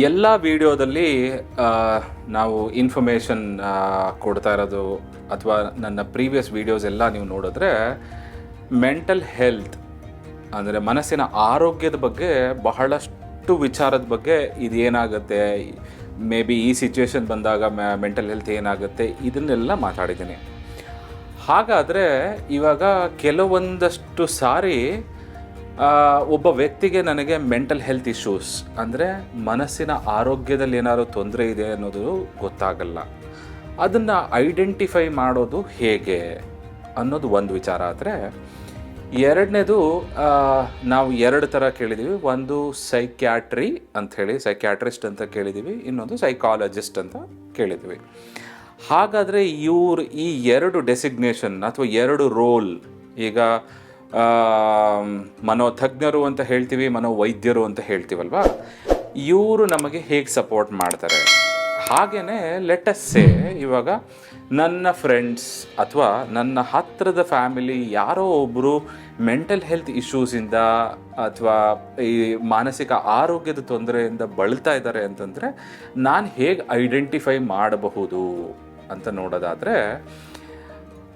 ಎಲ್ಲ ವಿಡಿಯೋದಲ್ಲಿ ನಾವು ಇನ್ಫಾರ್ಮೇಷನ್ ಕೊಡ್ತಾ ಇರೋದು ಅಥವಾ ನನ್ನ ಪ್ರೀವಿಯಸ್ ವೀಡಿಯೋಸ್ ಎಲ್ಲ ನೀವು ನೋಡಿದ್ರೆ ಮೆಂಟಲ್ ಹೆಲ್ತ್ ಅಂದರೆ ಮನಸ್ಸಿನ ಆರೋಗ್ಯದ ಬಗ್ಗೆ ಬಹಳಷ್ಟು ವಿಚಾರದ ಬಗ್ಗೆ ಇದೇನಾಗುತ್ತೆ, ಮೇ ಬಿ ಈ ಸಿಚುವೇಶನ್ ಬಂದಾಗ ಮೆಂಟಲ್ ಹೆಲ್ತ್ ಏನಾಗುತ್ತೆ ಇದನ್ನೆಲ್ಲ ಮಾತಾಡಿದ್ದೀನಿ. ಹಾಗಾದರೆ ಇವಾಗ ಕೆಲವೊಂದಷ್ಟು ಸಾರಿ ಒಬ್ಬ ವ್ಯಕ್ತಿಗೆ ನನಗೆ ಮೆಂಟಲ್ ಹೆಲ್ತ್ ಇಶ್ಯೂಸ್ ಅಂದರೆ ಮನಸ್ಸಿನ ಆರೋಗ್ಯದಲ್ಲಿ ಏನಾದರೂ ತೊಂದರೆ ಇದೆ ಅನ್ನೋದು ಗೊತ್ತಾಗಲ್ಲ. ಅದನ್ನು ಐಡೆಂಟಿಫೈ ಮಾಡೋದು ಹೇಗೆ ಅನ್ನೋದು ಒಂದು ವಿಚಾರ. ಆದರೆ ಎರಡನೇದು, ನಾವು ಎರಡು ಥರ ಕೇಳಿದ್ದೀವಿ. ಒಂದು ಸೈಕ್ಯಾಟ್ರಿ ಅಂಥೇಳಿ, ಸೈಕ್ಯಾಟ್ರಿಸ್ಟ್ ಅಂತ ಕೇಳಿದ್ದೀವಿ. ಇನ್ನೊಂದು ಸೈಕಾಲಜಿಸ್ಟ್ ಅಂತ ಕೇಳಿದ್ದೀವಿ. ಹಾಗಾದರೆ ಈ ಎರಡು ಡೆಸಿಗ್ನೇಷನ್ ಅಥವಾ ಎರಡು ರೋಲ್, ಈಗ ಮನೋತಜ್ಞರು ಅಂತ ಹೇಳ್ತೀವಿ, ಮನೋವೈದ್ಯರು ಅಂತ ಹೇಳ್ತೀವಲ್ವಾ, ಇವರು ನಮಗೆ ಹೇಗೆ ಸಪೋರ್ಟ್ ಮಾಡ್ತಾರೆ? ಹಾಗೆಯೇ ಲೆಟಸ್ ಸೇ ಇವಾಗ ನನ್ನ ಫ್ರೆಂಡ್ಸ್ ಅಥವಾ ನನ್ನ ಹತ್ತಿರದ ಫ್ಯಾಮಿಲಿ ಯಾರೋ ಒಬ್ಬರು ಮೆಂಟಲ್ ಹೆಲ್ತ್ ಇಶ್ಯೂಸಿಂದ ಅಥವಾ ಈ ಮಾನಸಿಕ ಆರೋಗ್ಯದ ತೊಂದರೆಯಿಂದ ಬಳಲ್ತಾ ಇದ್ದಾರೆ ಅಂತಂದರೆ ನಾನು ಹೇಗೆ ಐಡೆಂಟಿಫೈ ಮಾಡಬಹುದು ಅಂತ ನೋಡೋದಾದರೆ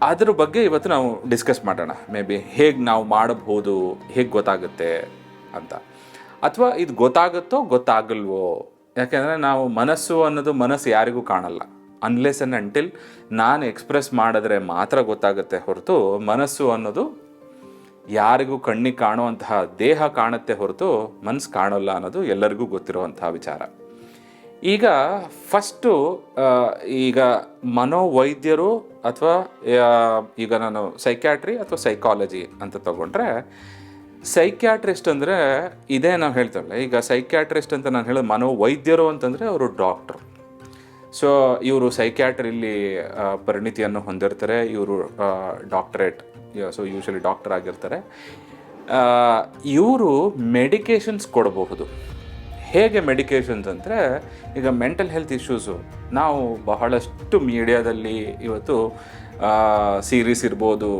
ಅದ್ರ ಬಗ್ಗೆ ಇವತ್ತು ನಾವು ಡಿಸ್ಕಸ್ ಮಾಡೋಣ. ಮೇ ಬಿ ಹೇಗೆ ನಾವು ಮಾಡಬಹುದು, ಹೇಗೆ ಗೊತ್ತಾಗುತ್ತೆ ಅಂತ. ಅಥವಾ ಇದು ಗೊತ್ತಾಗುತ್ತೋ ಗೊತ್ತಾಗಲ್ವೋ, ಯಾಕೆಂದರೆ ನಾವು ಮನಸ್ಸು ಯಾರಿಗೂ ಕಾಣಲ್ಲ. ಅನ್ಲೆಸ್ ಅಂಡ್ ಅಂಟಿಲ್ ನಾನು ಎಕ್ಸ್ಪ್ರೆಸ್ ಮಾಡಿದ್ರೆ ಮಾತ್ರ ಗೊತ್ತಾಗುತ್ತೆ ಹೊರತು, ಮನಸ್ಸು ಅನ್ನೋದು ಯಾರಿಗೂ ಕಣ್ಣಿಗೆ ಕಾಣುವಂತಹ ದೇಹ ಕಾಣುತ್ತೆ ಹೊರತು ಮನಸ್ಸು ಕಾಣೋಲ್ಲ ಅನ್ನೋದು ಎಲ್ಲರಿಗೂ ಗೊತ್ತಿರುವಂತಹ ವಿಚಾರ. ಈಗ ಫಸ್ಟು, ಈಗ ಮನೋವೈದ್ಯರು ಅಥವಾ ಈಗ ನಾನು ಸೈಕ್ಯಾಟ್ರಿ ಅಥವಾ ಸೈಕಾಲಜಿ ಅಂತ ತಗೊಂಡ್ರೆ, ಸೈಕ್ಯಾಟ್ರಿಸ್ಟ್ ಅಂದರೆ ಇದೇ ನಾವು ಹೇಳ್ತೇವಲ್ಲ, ಈಗ ಸೈಕ್ಯಾಟ್ರಿಸ್ಟ್ ಅಂತ ನಾನು ಹೇಳೋದು, ಮನೋವೈದ್ಯರು ಅಂತಂದರೆ ಅವರು ಡಾಕ್ಟ್ರು. ಸೊ ಇವರು ಸೈಕ್ಯಾಟ್ರಿಲಿ ಪರಿಣಿತಿಯನ್ನು ಹೊಂದಿರ್ತಾರೆ, ಇವರು ಡಾಕ್ಟರೇಟ್, ಸೊ ಯೂಶಲಿ ಡಾಕ್ಟರ್ ಆಗಿರ್ತಾರೆ. ಇವರು ಮೆಡಿಕೇಷನ್ಸ್ ಕೊಡಬಹುದು. ಹೇಗೆ ಮೆಡಿಕೇಷನ್ಸ್ ಅಂದರೆ, ಈಗ ಮೆಂಟಲ್ ಹೆಲ್ತ್ ಇಶ್ಯೂಸು ನಾವು ಬಹಳಷ್ಟು ಮೀಡಿಯಾದಲ್ಲಿ ಇವತ್ತು ಸೀರೀಸ್ ಇರ್ಬೋದು,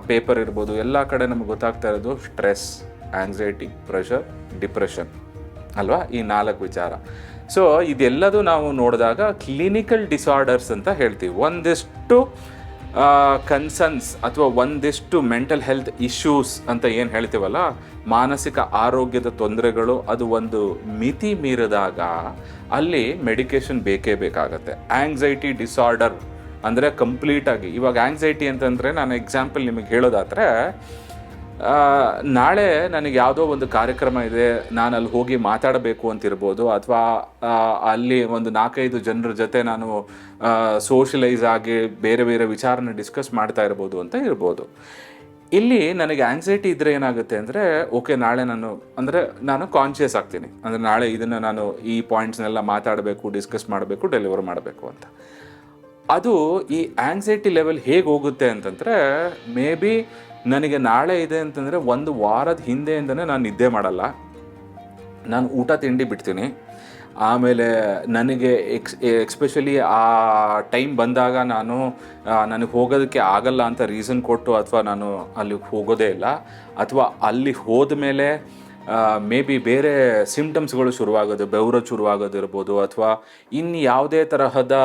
ಪೇಪರ್ ಇರ್ಬೋದು, ಎಲ್ಲ ಕಡೆ ನಮಗೆ ಗೊತ್ತಾಗ್ತಾ ಇರೋದು ಸ್ಟ್ರೆಸ್, ಆಂಗ್ಸೈಟಿ, ಪ್ರೆಷರ್, ಡಿಪ್ರೆಷನ್ ಅಲ್ವಾ, ಈ 4 ವಿಚಾರ. ಸೊ ಇದೆಲ್ಲದು ನಾವು ನೋಡಿದಾಗ ಕ್ಲಿನಿಕಲ್ ಡಿಸಾರ್ಡರ್ಸ್ ಅಂತ ಹೇಳ್ತೀವಿ. ಒಂದಿಷ್ಟು ಕನ್ಸರ್ನ್ಸ್ ಅಥವಾ ಒಂದಿಷ್ಟು ಮೆಂಟಲ್ ಹೆಲ್ತ್ ಇಶ್ಯೂಸ್ ಅಂತ ಏನು ಹೇಳ್ತೀವಲ್ಲ, ಮಾನಸಿಕ ಆರೋಗ್ಯದ ತೊಂದರೆಗಳು, ಅದು ಒಂದು ಮಿತಿ ಮೀರಿದಾಗ ಅಲ್ಲಿ ಮೆಡಿಕೇಷನ್ ಬೇಕೇ ಬೇಕಾಗತ್ತೆ. ಆಂಗ್ಸೈಟಿ ಡಿಸಾರ್ಡರ್ ಅಂದರೆ ಕಂಪ್ಲೀಟಾಗಿ, ಇವಾಗ ಆಂಗ್ಸೈಟಿ ಅಂತಂದರೆ ನಾನು ಎಕ್ಸಾಂಪಲ್ ನಿಮಗೆ ಹೇಳೋದಾದರೆ, ನಾಳೆ ನನಗೆ ಯಾವುದೋ ಒಂದು ಕಾರ್ಯಕ್ರಮ ಇದೆ, ನಾನು ಅಲ್ಲಿ ಹೋಗಿ ಮಾತಾಡಬೇಕು ಅಂತಿರ್ಬೋದು, ಅಥವಾ ಅಲ್ಲಿ ಒಂದು 4-5 ಜನರ ಜೊತೆ ನಾನು ಸೋಷಲೈಸ್ ಆಗಿ ಬೇರೆ ಬೇರೆ ವಿಚಾರನ ಡಿಸ್ಕಸ್ ಮಾಡ್ತಾ ಇರ್ಬೋದು ಅಂತ ಇರ್ಬೋದು. ಇಲ್ಲಿ ನನಗೆ ಆಂಗ್ಸೈಟಿ ಇದ್ದರೆ ಏನಾಗುತ್ತೆ ಅಂದರೆ, ಓಕೆ ನಾಳೆ ನಾನು ಕಾನ್ಷಿಯಸ್ ಆಗ್ತೀನಿ, ಅಂದರೆ ನಾಳೆ ಇದನ್ನು ನಾನು ಈ ಪಾಯಿಂಟ್ಸ್ನೆಲ್ಲ ಮಾತಾಡಬೇಕು, ಡಿಸ್ಕಸ್ ಮಾಡಬೇಕು, ಡೆಲಿವರ್ ಮಾಡಬೇಕು ಅಂತ. ಅದು ಈ ಆಂಗ್ಸೈಟಿ ಲೆವೆಲ್ ಹೇಗೆ ಹೋಗುತ್ತೆ ಅಂತಂದರೆ, ಮೇ ಬಿ ನನಗೆ ನಾಳೆ ಇದೆ ಅಂತಂದರೆ 1 ವಾರದ ಹಿಂದೆಯಿಂದನೇ ನಾನು ನಿದ್ದೆ ಮಾಡಲ್ಲ, ನಾನು ಊಟ ತಿಂಡಿ ಬಿಡ್ತೀನಿ. ಆಮೇಲೆ ನನಗೆ ಎಕ್ಸ್ಪೆಷಲಿ ಆ ಟೈಮ್ ಬಂದಾಗ ನನಗೆ ಹೋಗೋದಕ್ಕೆ ಆಗಲ್ಲ ಅಂತ ರೀಸನ್ ಕೊಟ್ಟು ಅಥವಾ ನಾನು ಅಲ್ಲಿಗೆ ಹೋಗೋದೇ ಇಲ್ಲ. ಅಥವಾ ಅಲ್ಲಿ ಹೋದ ಮೇಲೆ ಮೇ ಬಿ ಬೇರೆ ಸಿಂಪ್ಟಮ್ಸ್ಗಳು ಶುರುವಾಗೋದು, ಬೆವರು ಶುರುವಾಗೋದಿರ್ಬೋದು, ಅಥವಾ ಇನ್ನು ಯಾವುದೇ ತರಹದ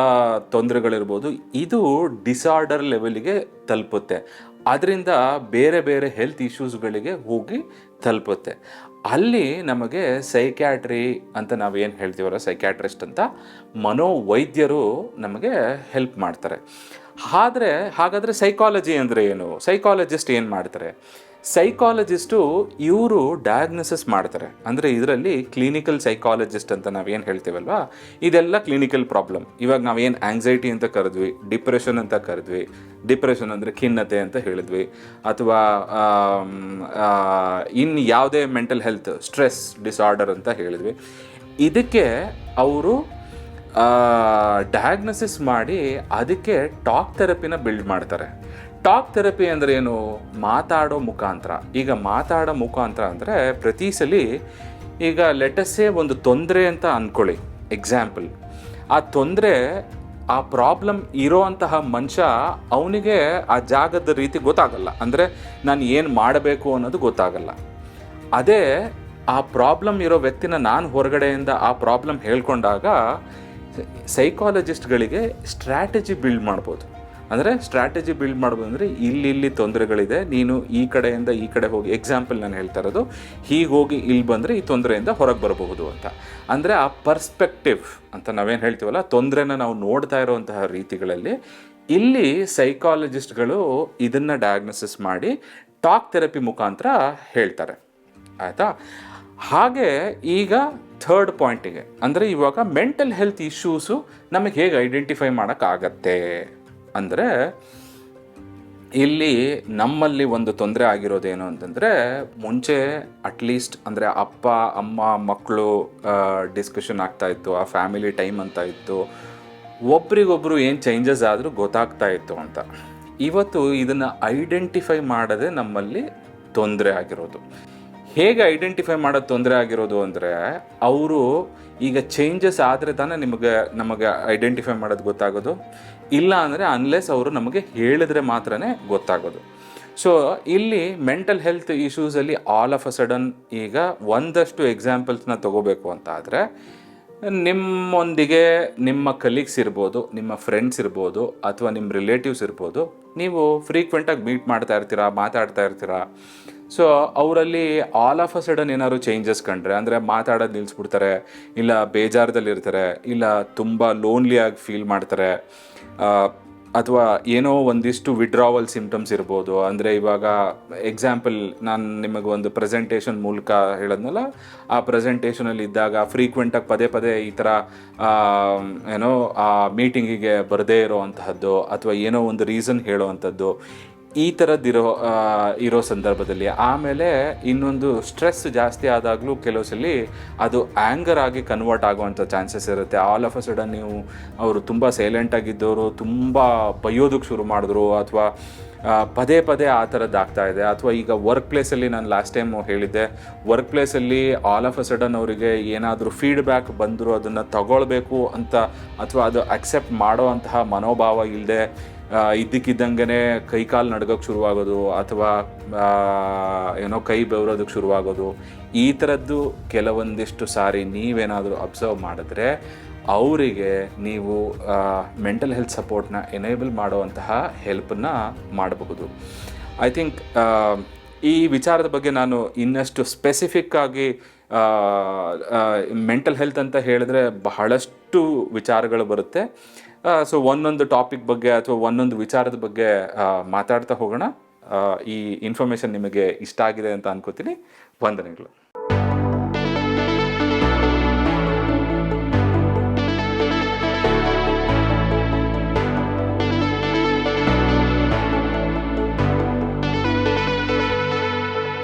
ತೊಂದರೆಗಳಿರ್ಬೋದು. ಇದು ಡಿಸಾರ್ಡರ್ ಲೆವೆಲ್ಗೆ ತಲುಪುತ್ತೆ. ಅದರಿಂದ ಬೇರೆ ಬೇರೆ ಹೆಲ್ತ್ ಇಶ್ಯೂಸ್ಗಳಿಗೆ ಹೋಗಿ ತಲುಪುತ್ತೆ. ಅಲ್ಲಿ ನಮಗೆ ಸೈಕ್ಯಾಟ್ರಿ ಅಂತ ನಾವೇನು ಹೇಳ್ತೀವಲ್ಲ, ಸೈಕ್ಯಾಟ್ರಿಸ್ಟ್ ಅಂತ ಮನೋವೈದ್ಯರು ನಮಗೆ ಹೆಲ್ಪ್ ಮಾಡ್ತಾರೆ. ಹಾಗಾದರೆ ಸೈಕಾಲಜಿ ಅಂದರೆ ಏನು? ಸೈಕಾಲಜಿಸ್ಟ್ ಏನು ಮಾಡ್ತಾರೆ? ಸೈಕಾಲಜಿಸ್ಟು ಇವರು ಡಯಾಗ್ನೋಸಿಸ್ ಮಾಡ್ತಾರೆ. ಅಂದರೆ ಇದರಲ್ಲಿ ಕ್ಲಿನಿಕಲ್ ಸೈಕಾಲಜಿಸ್ಟ್ ಅಂತ ನಾವೇನು ಹೇಳ್ತೀವಲ್ವ, ಇದೆಲ್ಲ ಕ್ಲಿನಿಕಲ್ ಪ್ರಾಬ್ಲಮ್. ಇವಾಗ ನಾವೇನು ಆಂಗ್ಸೈಟಿ ಅಂತ ಕರೆದ್ವಿ, ಡಿಪ್ರೆಷನ್ ಅಂತ ಕರೆದ್ವಿ, ಡಿಪ್ರೆಷನ್ ಅಂದರೆ ಖಿನ್ನತೆ ಅಂತ ಹೇಳಿದ್ವಿ, ಅಥವಾ ಇನ್ನು ಯಾವುದೇ ಮೆಂಟಲ್ ಹೆಲ್ತ್ ಸ್ಟ್ರೆಸ್ ಡಿಸಾರ್ಡರ್ ಅಂತ ಹೇಳಿದ್ವಿ. ಇದಕ್ಕೆ ಅವರು ಡಯಾಗ್ನೋಸಿಸ್ ಮಾಡಿ ಅದಕ್ಕೆ ಟಾಕ್ ಥೆರಪಿನ ಬಿಲ್ಡ್ ಮಾಡ್ತಾರೆ. ಟಾಕ್ ಥೆರಪಿ ಅಂದರೆ ಏನು? ಮಾತಾಡೋ ಮುಖಾಂತರ. ಈಗ ಮಾತಾಡೋ ಮುಖಾಂತರ ಅಂದರೆ ಪ್ರತಿ ಸಲ, ಈಗ ಲೆಟಸ್ಸೇ ಒಂದು ತೊಂದರೆ ಅಂತ ಅಂದ್ಕೊಳ್ಳಿ, ಎಕ್ಸಾಂಪಲ್. ಆ ತೊಂದರೆ, ಆ ಪ್ರಾಬ್ಲಮ್ ಇರೋ ಅಂತಹ ಮನುಷ್ಯ, ಅವನಿಗೆ ಆ ಜಾಗದ ರೀತಿ ಗೊತ್ತಾಗಲ್ಲ, ಅಂದರೆ ನಾನು ಏನು ಮಾಡಬೇಕು ಅನ್ನೋದು ಗೊತ್ತಾಗಲ್ಲ. ಅದೇ ಆ ಪ್ರಾಬ್ಲಮ್ ಇರೋ ವ್ಯಕ್ತಿನ ನಾನು ಹೊರಗಡೆಯಿಂದ ಆ ಪ್ರಾಬ್ಲಮ್ ಹೇಳ್ಕೊಂಡಾಗ ಸೈಕಾಲಜಿಸ್ಟ್ಗಳಿಗೆ ಸ್ಟ್ರ್ಯಾಟಜಿ ಬಿಲ್ಡ್ ಮಾಡ್ಬೋದು. ಅಂದರೆ ಸ್ಟ್ರ್ಯಾಟಜಿ ಬಿಲ್ಡ್ ಮಾಡ್ಬೋದು ಅಂದರೆ ಇಲ್ಲಿ ತೊಂದರೆಗಳಿದೆ, ನೀನು ಈ ಕಡೆಯಿಂದ ಈ ಕಡೆ ಹೋಗಿ, ಎಕ್ಸಾಂಪಲ್ ನಾನು ಹೇಳ್ತಾ ಇರೋದು, ಹೀಗೆ ಹೋಗಿ ಇಲ್ಲಿ ಬಂದರೆ ಈ ತೊಂದರೆಯಿಂದ ಹೊರಗೆ ಬರಬಹುದು ಅಂತ. ಅಂದರೆ ಆ ಪರ್ಸ್ಪೆಕ್ಟಿವ್ ಅಂತ ನಾವೇನು ಹೇಳ್ತೀವಲ್ಲ, ತೊಂದರೆನ ನಾವು ನೋಡ್ತಾ ಇರೋವಂತಹ ರೀತಿಗಳಲ್ಲಿ ಇಲ್ಲಿ ಸೈಕಾಲಜಿಸ್ಟ್ಗಳು ಇದನ್ನು ಡಯಾಗ್ನೋಸಿಸ್ ಮಾಡಿ ಟಾಕ್ ಥೆರಪಿ ಮುಖಾಂತರ ಹೇಳ್ತಾರೆ, ಆಯಿತಾ. ಹಾಗೆ ಈಗ ಥರ್ಡ್ ಪಾಯಿಂಟಿಗೆ, ಅಂದರೆ ಇವಾಗ ಮೆಂಟಲ್ ಹೆಲ್ತ್ ಇಶ್ಯೂಸು ನಮಗೆ ಹೇಗೆ ಐಡೆಂಟಿಫೈ ಮಾಡೋಕ್ಕಾಗತ್ತೆ ಅಂದರೆ, ಇಲ್ಲಿ ನಮ್ಮಲ್ಲಿ ಒಂದು ತೊಂದರೆ ಆಗಿರೋದೇನು ಅಂತಂದರೆ, ಮುಂಚೆ ಅಟ್ಲೀಸ್ಟ್ ಅಂದರೆ ಅಪ್ಪ ಅಮ್ಮ ಮಕ್ಕಳು ಡಿಸ್ಕಷನ್ ಆಗ್ತಾಯಿತ್ತು, ಆ ಫ್ಯಾಮಿಲಿ ಟೈಮ್ ಅಂತ ಇತ್ತು, ಒಬ್ರಿಗೊಬ್ರು ಏನು ಚೇಂಜಸ್ ಆದರೂ ಗೊತ್ತಾಗ್ತಾ ಇತ್ತು ಅಂತ. ಇವತ್ತು ಇದನ್ನು ಐಡೆಂಟಿಫೈ ಮಾಡೋದೇ ನಮ್ಮಲ್ಲಿ ತೊಂದರೆ ಆಗಿರೋದು. ಹೇಗೆ ಐಡೆಂಟಿಫೈ ಮಾಡೋದು ತೊಂದರೆ ಆಗಿರೋದು ಅಂದರೆ, ಅವರು ಈಗ ಚೇಂಜಸ್ ಆದರೆ ತಾನೇ ನಮಗೆ ಐಡೆಂಟಿಫೈ ಮಾಡೋದು ಗೊತ್ತಾಗೋದು, ಇಲ್ಲ ಅಂದರೆ ಅನ್ಲೆಸ್ ಅವರು ನಮಗೆ ಹೇಳಿದ್ರೆ ಮಾತ್ರನೇ ಗೊತ್ತಾಗೋದು. ಸೊ ಇಲ್ಲಿ ಮೆಂಟಲ್ ಹೆಲ್ತ್ ಇಶ್ಯೂಸಲ್ಲಿ ಆಲ್ ಆಫ್ ಅ ಸಡನ್ ಈಗ ಒಂದಷ್ಟು ಎಕ್ಸಾಂಪಲ್ಸ್ನ ತೊಗೋಬೇಕು ಅಂತ ಆದರೆ, ನಿಮ್ಮೊಂದಿಗೆ ನಿಮ್ಮ ಕಲೀಗ್ಸ್ ಇರ್ಬೋದು, ನಿಮ್ಮ ಫ್ರೆಂಡ್ಸ್ ಇರ್ಬೋದು, ಅಥವಾ ನಿಮ್ಮ ರಿಲೇಟಿವ್ಸ್ ಇರ್ಬೋದು, ನೀವು ಫ್ರೀಕ್ವೆಂಟಾಗಿ ಮೀಟ್ ಮಾಡ್ತಾ ಇರ್ತೀರಾ, ಮಾತಾಡ್ತಾ ಇರ್ತೀರಾ. ಸೊ ಅವರಲ್ಲಿ ಆಲ್ ಆಫ್ ಅ ಸಡನ್ ಏನಾದ್ರು ಚೇಂಜಸ್ ಕಂಡ್ರೆ, ಅಂದರೆ ಮಾತಾಡೋದು ನಿಲ್ಲಿಸ್ಬಿಡ್ತಾರೆ, ಇಲ್ಲ ಬೇಜಾರದಲ್ಲಿರ್ತಾರೆ, ಇಲ್ಲ ತುಂಬ ಲೋನ್ಲಿಯಾಗಿ ಫೀಲ್ ಮಾಡ್ತಾರೆ, ಅಥವಾ ಏನೋ ಒಂದಿಷ್ಟು ವಿಡ್ರಾವಲ್ ಸಿಂಪ್ಟಮ್ಸ್ ಇರ್ಬೋದು. ಅಂದರೆ ಇವಾಗ ಎಕ್ಸಾಂಪಲ್ ನಾನು ನಿಮಗೆ ಒಂದು ಪ್ರೆಸೆಂಟೇಷನ್ ಮೂಲಕ ಹೇಳಿದ್ನಲ್ಲ, ಆ ಪ್ರೆಸೆಂಟೇಷನಲ್ಲಿ ಇದ್ದಾಗ ಫ್ರೀಕ್ವೆಂಟಾಗಿ ಪದೇ ಈ ಥರ ಏನೋ ಆ ಮೀಟಿಂಗಿಗೆ ಬರದೇ ಇರೋವಂತಹದ್ದು, ಅಥವಾ ಏನೋ ಒಂದು ರೀಸನ್ ಹೇಳೋವಂಥದ್ದು, ಈ ಥರದ್ದಿರೋ ಸಂದರ್ಭದಲ್ಲಿ. ಆಮೇಲೆ ಇನ್ನೊಂದು ಸ್ಟ್ರೆಸ್ ಜಾಸ್ತಿ ಆದಾಗಲೂ ಕೆಲವು ಸಲ ಅದು ಆ್ಯಂಗರ್ ಆಗಿ ಕನ್ವರ್ಟ್ ಆಗುವಂಥ ಚಾನ್ಸಸ್ ಇರುತ್ತೆ. ಆಲ್ ಆಫ್ ಅ ಸಡನ್ ನೀವು ಅವರು ತುಂಬ ಸೈಲೆಂಟಾಗಿದ್ದವರು ತುಂಬ ಬೈಯೋದಕ್ಕೆ ಶುರು ಮಾಡಿದ್ರು, ಅಥವಾ ಪದೇ ಆ ಥರದ್ದು ಆಗ್ತಾ ಇದೆ. ಅಥವಾ ಈಗ ವರ್ಕ್ ಪ್ಲೇಸಲ್ಲಿ ನಾನು ಲಾಸ್ಟ್ ಟೈಮ್ ಹೇಳಿದ್ದೆ, ವರ್ಕ್ ಪ್ಲೇಸಲ್ಲಿ ಆಲ್ ಆಫ್ ಅ ಸಡನ್ ಅವರಿಗೆ ಏನಾದರೂ ಫೀಡ್ಬ್ಯಾಕ್ ಬಂದರೂ ಅದನ್ನು ತಗೊಳ್ಬೇಕು ಅಂತ, ಅಥವಾ ಅದು ಅಕ್ಸೆಪ್ಟ್ ಮಾಡೋ ಅಂತಹ ಮನೋಭಾವ ಇಲ್ಲದೆ ಇದ್ದಕ್ಕಿದ್ದಂಗೆ ಕೈಕಾಲು ನಡ್ಗೋಕ್ಕೆ ಶುರುವಾಗೋದು, ಅಥವಾ ಏನೋ ಕೈ ಬೆವರೋದಕ್ಕೆ ಶುರುವಾಗೋದು. ಈ ಥರದ್ದು ಕೆಲವೊಂದಿಷ್ಟು ಸಾರಿ ನೀವೇನಾದರೂ ಅಬ್ಸರ್ವ್ ಮಾಡಿದ್ರೆ ಅವರಿಗೆ ನೀವು ಮೆಂಟಲ್ ಹೆಲ್ತ್ ಸಪೋರ್ಟ್ನ ಎನೇಬಲ್ ಮಾಡುವಂತಹ ಹೆಲ್ಪನ್ನು ಮಾಡಬಹುದು. ಐ ಥಿಂಕ್ ಈ ವಿಚಾರದ ಬಗ್ಗೆ ನಾನು ಇನ್ನಷ್ಟು ಸ್ಪೆಸಿಫಿಕ್ಕಾಗಿ ಮೆಂಟಲ್ ಹೆಲ್ತ್ ಅಂತ ಹೇಳಿದ್ರೆ ಬಹಳಷ್ಟು ವಿಚಾರಗಳು ಬರುತ್ತೆ. ಸೊ ಒಂದೊಂದು ಟಾಪಿಕ್ ಬಗ್ಗೆ ಅಥವಾ ಒಂದೊಂದು ವಿಚಾರದ ಬಗ್ಗೆ ಮಾತಾಡ್ತಾ ಹೋಗೋಣ. ಈ ಇನ್ಫಾರ್ಮೇಷನ್ ನಿಮಗೆ ಇಷ್ಟ ಆಗಿದೆ ಅಂತ ಅನ್ಕೋತೀನಿ. ವಂದನೆಗಳು.